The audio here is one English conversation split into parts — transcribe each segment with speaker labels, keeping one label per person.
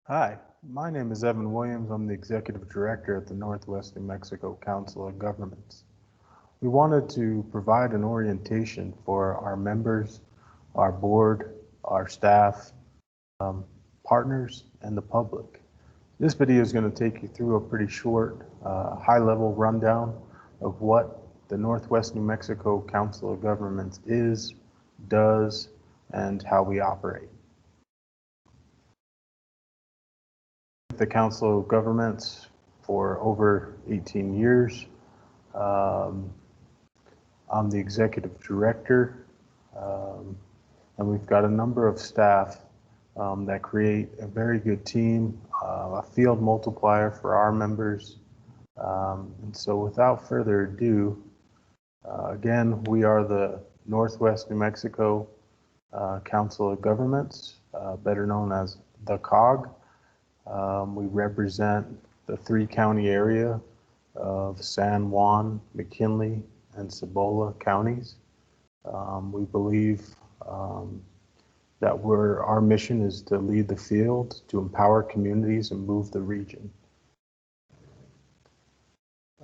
Speaker 1: Hi, my name is Evan Williams. I'm the Executive Director at the Northwest New Mexico Council of Governments. We wanted to provide an orientation for our members, our board, our staff, partners, and the public. This video is going to take you through a pretty short, high-level rundown of what the Northwest New Mexico Council of Governments is, does, and how we operate. The Council of Governments for over 18 years. I'm the Executive Director, and we've got a number of staff that create a very good team, a field multiplier for our members. And so without further ado, again, we are the Northwest New Mexico Council of Governments, better known as the COG. We represent the three-county area of San Juan, McKinley, and Cibola counties. We believe that our mission is to lead the field, to empower communities, and move the region.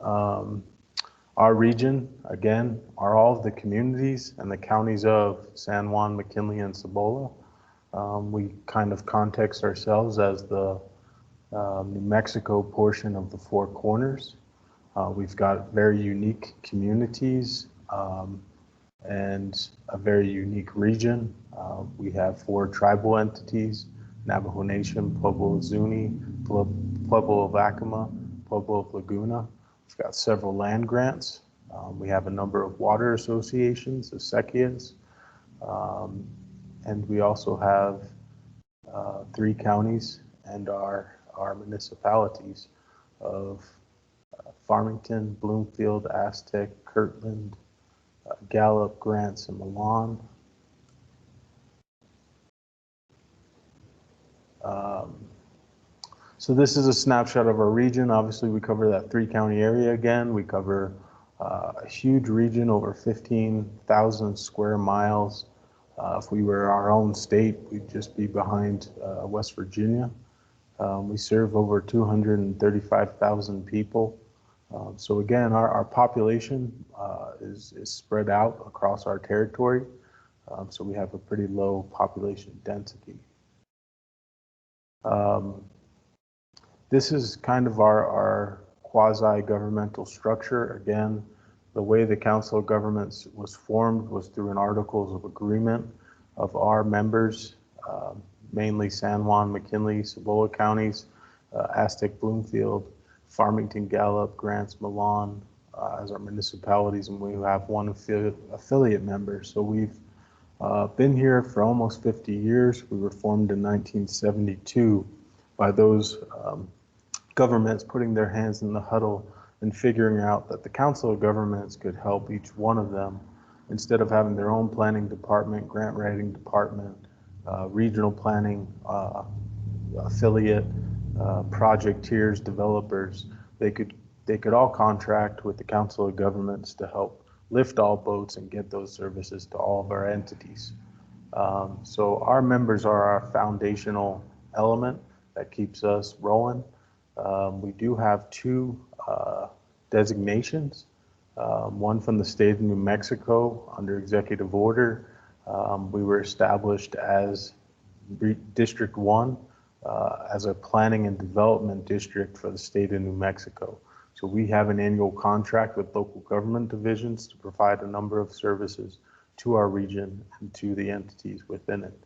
Speaker 1: Our region, again, are all of the communities and the counties of San Juan, McKinley, and Cibola. We kind of context ourselves as the New Mexico portion of the Four Corners. We've got very unique communities and a very unique region. We have 4 tribal entities: Navajo Nation, Pueblo of Zuni, Pueblo of Acoma, Pueblo of Laguna. We've got several land grants. We have a number of water associations, the acequias, and we also have 3 counties and our municipalities of Farmington, Bloomfield, Aztec, Kirtland, Gallup, Grants, and Milan. So this is a snapshot of our region. Obviously, we cover that 3-county area again. We cover a huge region, over 15,000 square miles. If we were our own state, we'd just be behind West Virginia. We serve over 235,000 people. So again, our population is spread out across our territory. So we have a pretty low population density. This is kind of our quasi-governmental structure. Again, the way the Council of Governments was formed was through an Articles of Agreement of our members, mainly San Juan, McKinley, Cibola counties, Aztec, Bloomfield, Farmington, Gallup, Grants, Milan as our municipalities, and we have 1 affiliate member. So we've been here for almost 50 years. We were formed in 1972 by those governments putting their hands in the huddle and figuring out that the Council of Governments could help each one of them, instead of having their own planning department, grant writing department, regional planning, affiliate, projecteers, developers. They could all contract with the Council of Governments to help lift all boats and get those services to all of our entities. So our members are our foundational element that keeps us rolling. We do have 2 designations, one from the state of New Mexico under executive order. We were established as District 1 as a planning and development district for the state of New Mexico. So we have an annual contract with local government divisions to provide a number of services to our region and to the entities within it.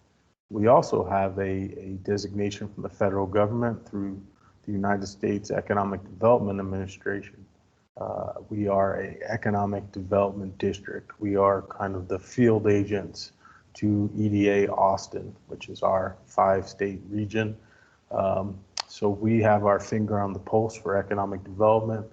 Speaker 1: We also have a designation from the federal government through the United States Economic Development Administration. We are an economic development district. We are kind of the field agents to EDA Austin, which is our 5-state region. So we have our finger on the pulse for economic development.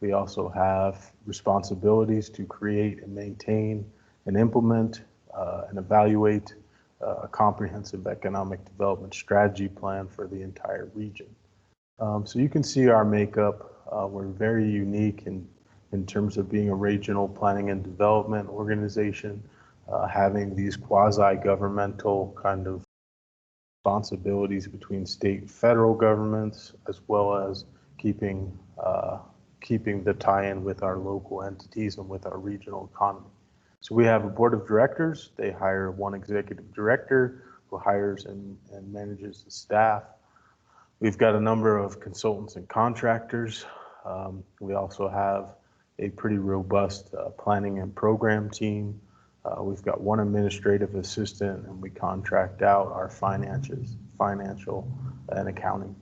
Speaker 1: We also have responsibilities to create and maintain and implement and evaluate a comprehensive economic development strategy plan for the entire region. So you can see our makeup. We're very unique in terms of being a regional planning and development organization, having these quasi-governmental kind of responsibilities between state and federal governments, as well as keeping the tie-in with our local entities and with our regional economy. So we have a board of directors. They hire one executive director who hires and manages the staff. We've got a number of consultants and contractors. We also have a pretty robust planning and program team. We've got one administrative assistant, and we contract out our financial and accounting.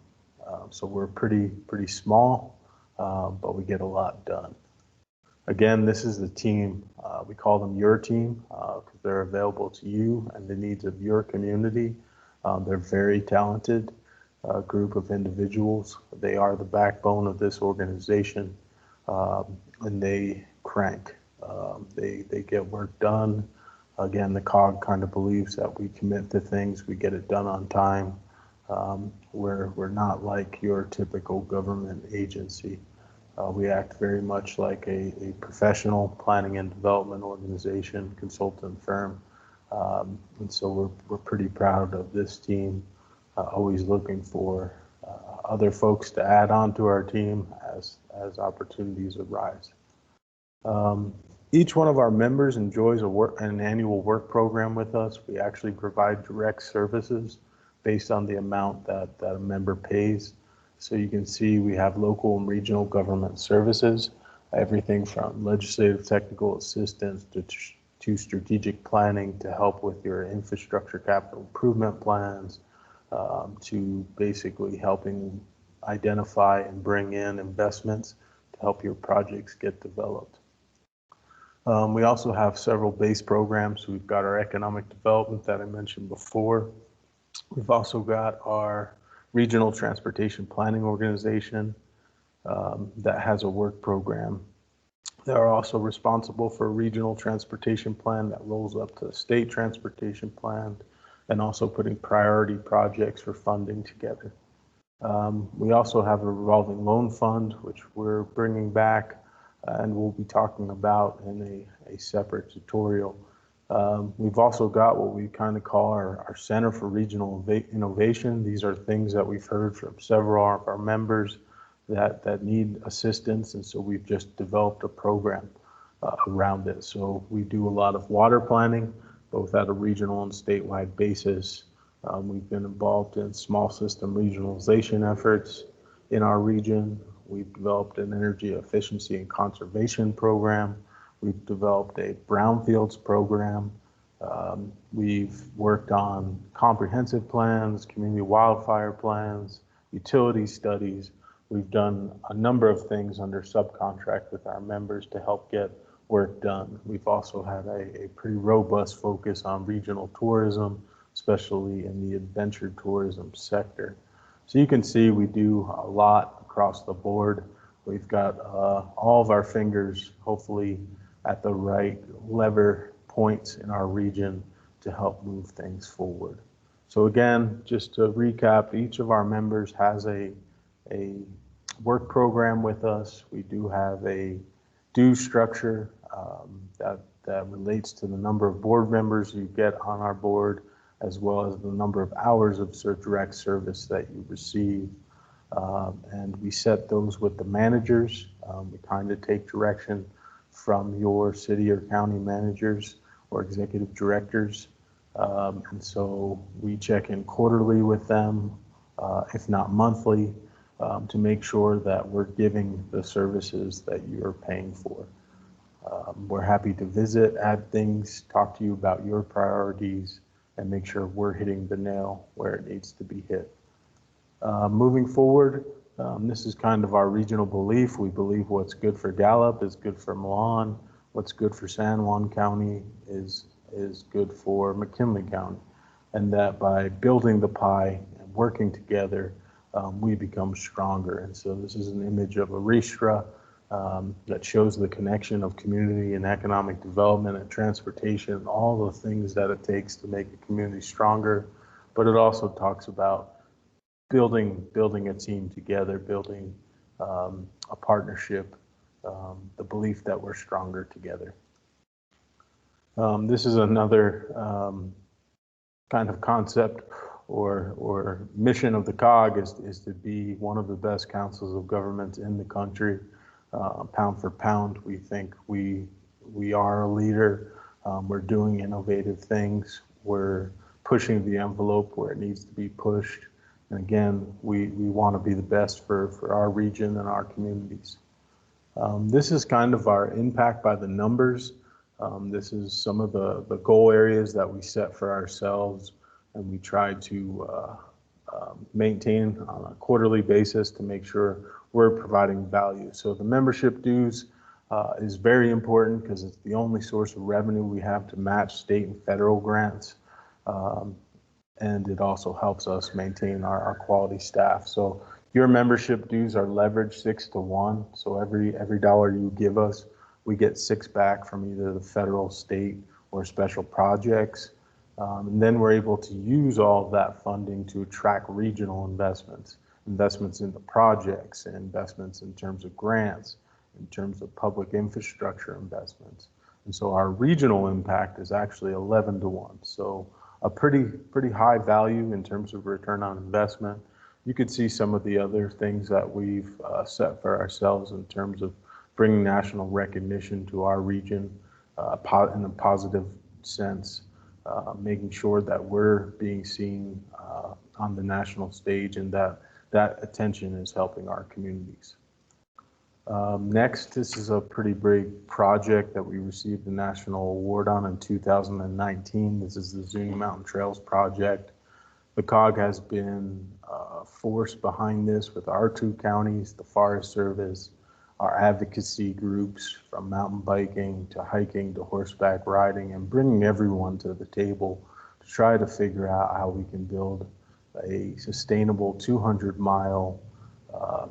Speaker 1: So we're pretty small, but we get a lot done. Again, this is the team. We call them your team because they're available to you and the needs of your community. They're very talented group of individuals. They are the backbone of this organization, and they crank. They get work done. Again, the COG kind of believes that we commit to things, we get it done on time. We're not like your typical government agency. We act very much like a professional planning and development organization, consultant firm. And so we're pretty proud of this team, always looking for other folks to add on to our team as opportunities arise. Each one of our members enjoys an annual work program with us. We actually provide direct services based on the amount that a member pays. So you can see we have local and regional government services, everything from legislative technical assistance to strategic planning to help with your infrastructure capital improvement plans, to basically helping identify and bring in investments to help your projects get developed. We also have several base programs. We've got our economic development that I mentioned before. We've also got our regional transportation planning organization that has a work program. They're also responsible for a regional transportation plan that rolls up to the state transportation plan, and also putting priority projects for funding together. We also have a revolving loan fund, which we're bringing back and we'll be talking about in a separate tutorial. We've also got what we kind of call our Center for Regional Innovation. These are things that we've heard from several of our members that need assistance, and so we've just developed a program around it. So we do a lot of water planning, both at a regional and statewide basis. We've been involved in small system regionalization efforts in our region. We've developed an energy efficiency and conservation program. We've developed a brownfields program. We've worked on comprehensive plans, community wildfire plans, utility studies. We've done a number of things under subcontract with our members to help get work done. We've also had a pretty robust focus on regional tourism, especially in the adventure tourism sector. So you can see we do a lot across the board. We've got all of our fingers hopefully at the right lever points in our region to help move things forward. So again, just to recap, each of our members has a work program with us. We do have a due structure that relates to the number of board members you get on our board, as well as the number of hours of direct service that you receive. And we set those with the managers. We kind of take direction from your city or county managers or executive directors. And so we check in quarterly with them, if not monthly, to make sure that we're giving the services that you're paying for. We're happy to visit, add things, talk to you about your priorities, and make sure we're hitting the nail where it needs to be hit. Moving forward, this is kind of our regional belief. We believe what's good for Gallup is good for Milan. What's good for San Juan County is good for McKinley County. And that by building the pie and working together, we become stronger. And so this is an image of a ristra that shows the connection of community and economic development and transportation, all the things that it takes to make a community stronger. But it also talks about building a team together, building a partnership, the belief that we're stronger together. This is another kind of concept or mission of the COG is to be one of the best councils of government in the country. Pound for pound, we think we are a leader. We're doing innovative things. We're pushing the envelope where it needs to be pushed. And again, we want to be the best for our region and our communities. This is kind of our impact by the numbers. This is some of the goal areas that we set for ourselves, and we try to maintain on a quarterly basis to make sure we're providing value. So the membership dues is very important because it's the only source of revenue we have to match state and federal grants. And it also helps us maintain our quality staff. So your membership dues are leveraged 6 to 1. So every dollar you give us, we get 6 back from either the federal, state, or special projects. And then we're able to use all of that funding to attract regional investments into projects, and investments in terms of grants, in terms of public infrastructure investments. And so our regional impact is actually 11 to 1. So a pretty high value in terms of return on investment. You could see some of the other things that we've set for ourselves in terms of bringing national recognition to our region in a positive sense, making sure that we're being seen on the national stage, and that attention is helping our communities. Next, this is a pretty big project that we received a national award on in 2019. This is the Zuni Mountain Trails project. The COG has been a force behind this with our 2 counties, the Forest Service, our advocacy groups, from mountain biking to hiking to horseback riding, and bringing everyone to the table to try to figure out how we can build a sustainable 200-mile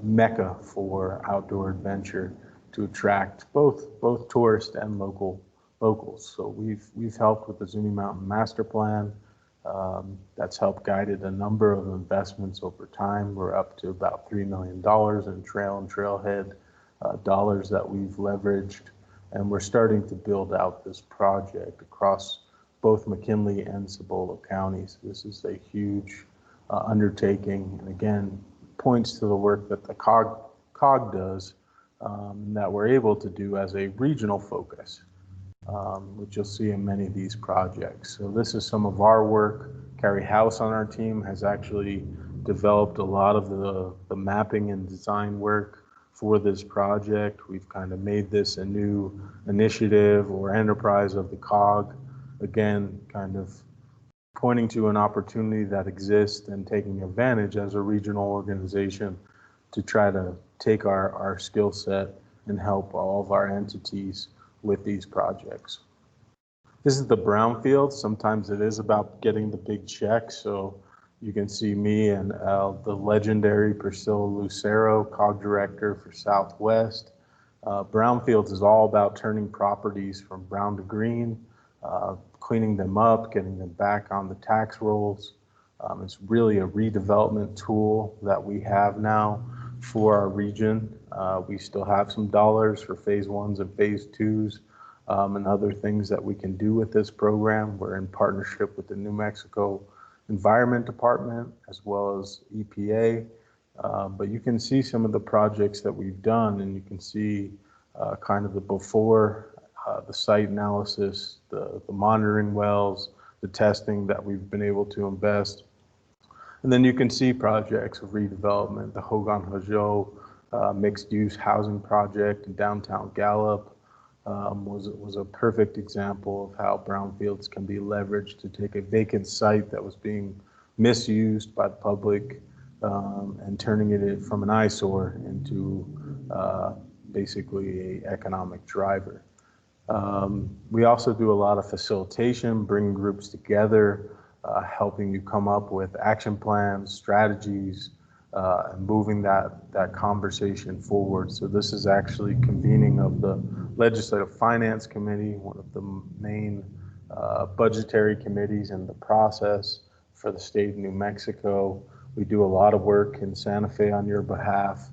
Speaker 1: mecca for outdoor adventure to attract both tourists and locals. So we've helped with the Zuni Mountain Master Plan. That's helped guided a number of investments over time. We're up to about $3 million in trail and trailhead dollars that we've leveraged, and we're starting to build out this project across both McKinley and Cibola counties. This is a huge undertaking, and again, points to the work that the COG does, that we're able to do as a regional focus, which you'll see in many of these projects. So this is some of our work. Carrie House on our team has actually developed a lot of the mapping and design work for this project. We've kind of made this a new initiative or enterprise of the COG, again, kind of pointing to an opportunity that exists and taking advantage as a regional organization to try to take our skill set and help all of our entities with these projects. This is the brownfield. Sometimes it is about getting the big check. So you can see me and the legendary Priscilla Lucero, COG director for Southwest. Brownfields is all about turning properties from brown to green, cleaning them up, getting them back on the tax rolls. It's really a redevelopment tool that we have now for our region. We still have some dollars for phase 1s and phase 2s and other things that we can do with this program. We're in partnership with the New Mexico Environment Department as well as EPA. But you can see some of the projects that we've done, and you can see kind of the before, the site analysis, the monitoring wells, the testing that we've been able to invest. And then you can see projects of redevelopment. The Hogan-Hajo mixed-use housing project in downtown Gallup was a perfect example of how brownfields can be leveraged to take a vacant site that was being misused by the public and turning it from an eyesore into basically an economic driver. We also do a lot of facilitation, bringing groups together, helping you come up with action plans, strategies, and moving that conversation forward. So this is actually convening of the Legislative Finance Committee, one of the main budgetary committees in the process for the state of New Mexico. We do a lot of work in Santa Fe on your behalf,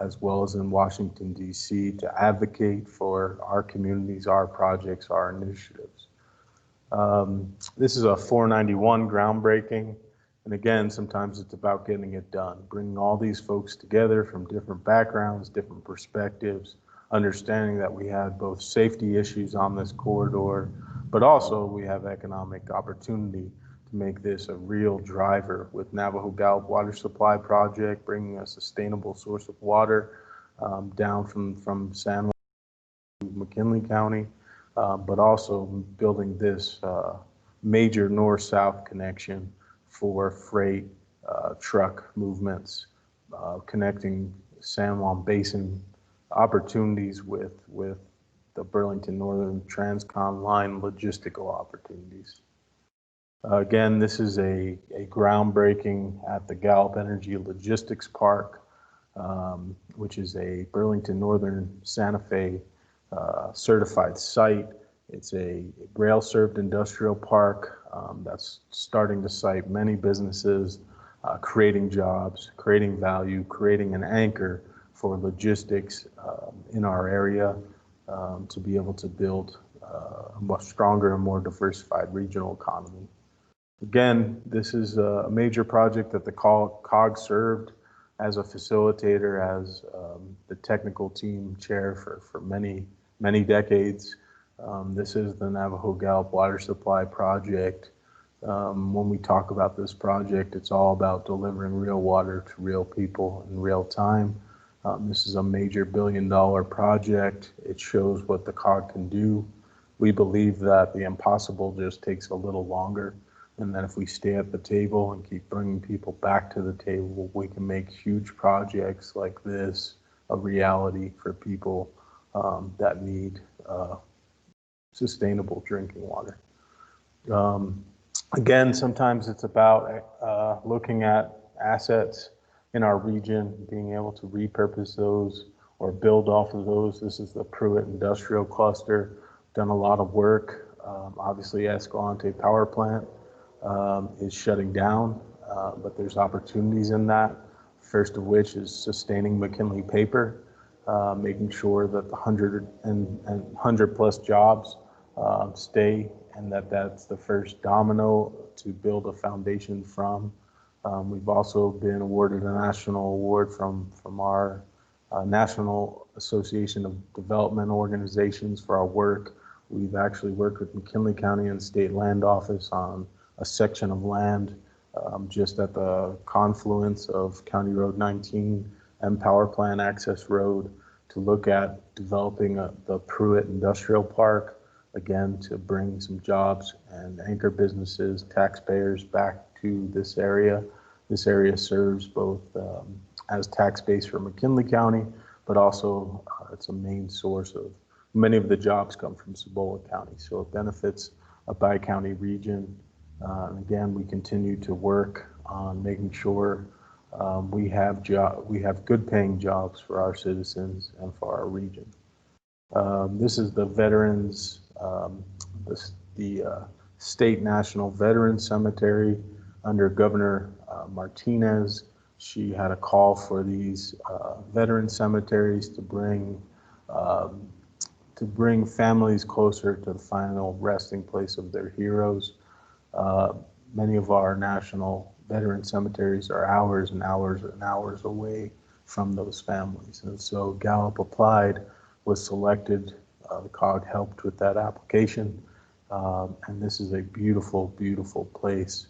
Speaker 1: as well as in Washington, D.C. to advocate for our communities, our projects, our initiatives. This is a 491 groundbreaking. And again, sometimes it's about getting it done, bringing all these folks together from different backgrounds, different perspectives, understanding that we had both safety issues on this corridor, but also we have economic opportunity to make this a real driver with Navajo Gallup Water Supply Project, bringing a sustainable source of water down from San Juan to McKinley County, but also building this major north-south connection for freight truck movements, connecting San Juan Basin opportunities with the Burlington Northern Transcon line logistical opportunities. Again, this is a groundbreaking at the Gallup Energy Logistics Park, which is a Burlington Northern Santa Fe certified site. It's a rail-served industrial park that's starting to site many businesses, creating jobs, creating value, creating an anchor for logistics in our area to be able to build a much stronger and more diversified regional economy. Again, this is a major project that the COG served as a facilitator, as the technical team chair for many decades. This is the Navajo Gallup Water Supply Project. When we talk about this project, it's all about delivering real water to real people in real time. This is a major $1 billion project. It shows what the COG can do. We believe that the impossible just takes a little longer, and that if we stay at the table and keep bringing people back to the table, we can make huge projects like this a reality for people that need sustainable drinking water. Again, sometimes it's about looking at assets in our region, being able to repurpose those or build off of those. This is the Pruitt Industrial Cluster. Done a lot of work. Obviously, Escalante Power Plant is shutting down, but there's opportunities in that. First of which is sustaining McKinley paper, making sure that the 100 plus jobs stay, and that's the first domino to build a foundation from. We've also been awarded a national award from our National Association of Development Organizations for our work. We've actually worked with McKinley County and State Land Office on a section of land just at the confluence of County Road 19 and Power Plant Access Road to look at developing the Pruitt Industrial Park, again, to bring some jobs and anchor businesses, taxpayers back to this area. This area serves both as tax base for McKinley County, but also it's a main source of many of the jobs come from Cibola County. So it benefits a bi-county region. And again, we continue to work on making sure we have good paying jobs for our citizens and for our region. This is the veterans, the State National Veterans Cemetery under Governor Martinez. She had a call for these veteran cemeteries to bring families closer to the final resting place of their heroes. Many of our national veteran cemeteries are hours and hours and hours away from those families. And so Gallup Applied was selected. The COG helped with that application. And this is a beautiful, beautiful place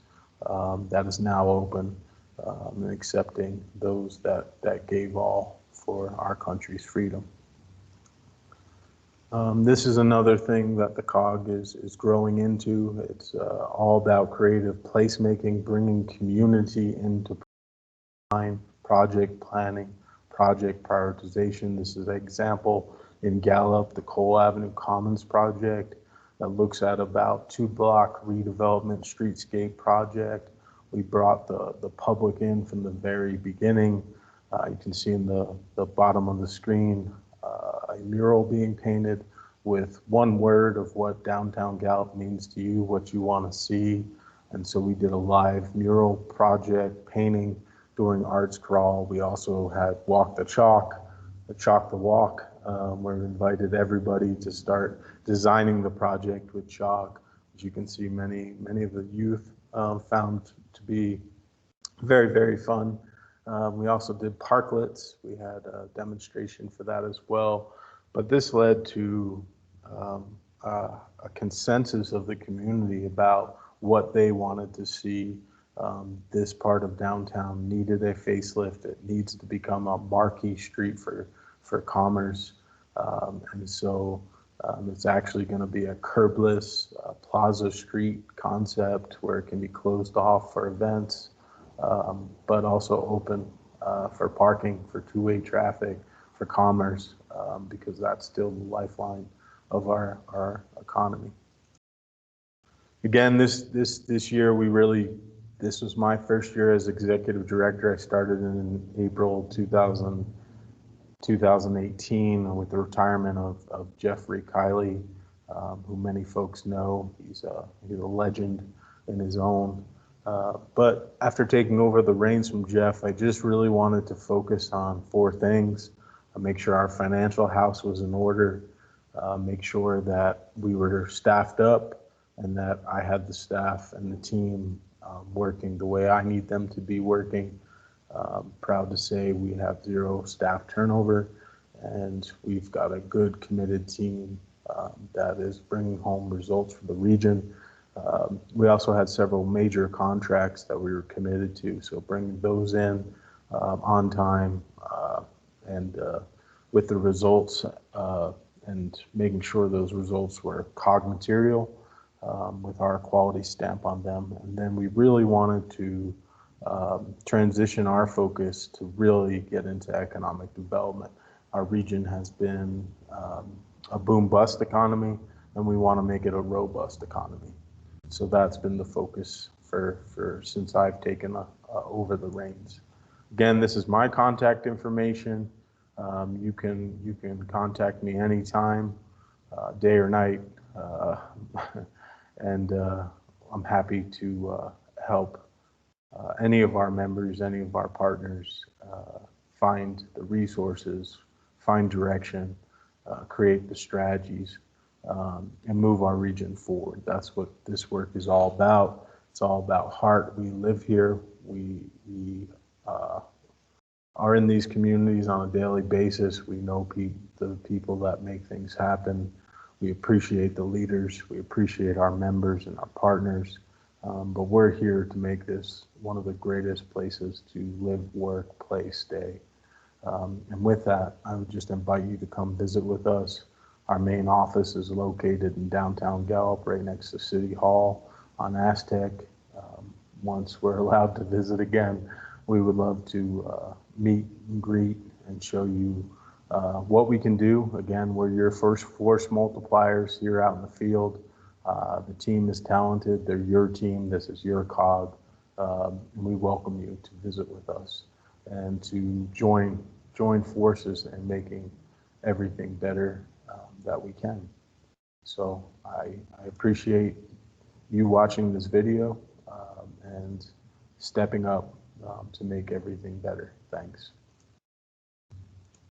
Speaker 1: that is now open and accepting those that gave all for our country's freedom. This is another thing that the COG is growing into. It's all about creative placemaking, bringing community into project planning, project prioritization. This is an example in Gallup, the Cole Avenue Commons project that looks at about 2-block redevelopment streetscape project. We brought the public in from the very beginning. You can see in the bottom of the screen a mural being painted with one word of what downtown Gallup means to you, what you want to see. And so we did a live mural project painting during Arts Crawl. We also had Walk the Chalk the Walk, where we invited everybody to start designing the project with chalk. As you can see, many of the youth found to be Very, very fun. We also did parklets. We had a demonstration for that as well. But this led to a consensus of the community about what they wanted to see. This part of downtown needed a facelift. It needs to become a marquee street for commerce. And so it's actually going to be a curbless plaza street concept where it can be closed off for events, but also open for parking, for two-way traffic, for commerce, because that's still the lifeline of our economy. Again, this year this was my first year as executive director. I started in April 2018 with the retirement of Jeffrey Kiley, who many folks know. He's a legend in his own. But after taking over the reins from Jeff, I just really wanted to focus on 4 things. Make sure our financial house was in order, make sure that we were staffed up and that I had the staff and the team working the way I need them to be working. Proud to say we have 0 staff turnover, and we've got a good, committed team that is bringing home results for the region. We also had several major contracts that we were committed to, so bringing those in on time and with the results and making sure those results were COG material with our quality stamp on them. And then we really wanted to transition our focus to really get into economic development. Our region has been a boom-bust economy, and we want to make it a robust economy. So that's been the focus for since I've taken over the reins. Again, this is my contact information. You can contact me anytime, day or night, and I'm happy to help any of our members, any of our partners find the resources, find direction, create the strategies, and move our region forward. That's what this work is all about. It's all about heart. We live here. We are in these communities on a daily basis. We know the people that make things happen. We appreciate the leaders. We appreciate our members and our partners. But we're here to make this one of the greatest places to live, work, play, stay. And with that, I would just invite you to come visit with us. Our main office is located in downtown Gallup, right next to City Hall on Aztec. Once we're allowed to visit again, we would love to meet and greet and show you what we can do. Again, we're your first force multipliers here out in the field. The team is talented. They're your team. This is your COG. And we welcome you to visit with us and to join forces in making everything better that we can. So I appreciate you watching this video and stepping up to make everything better. Thanks.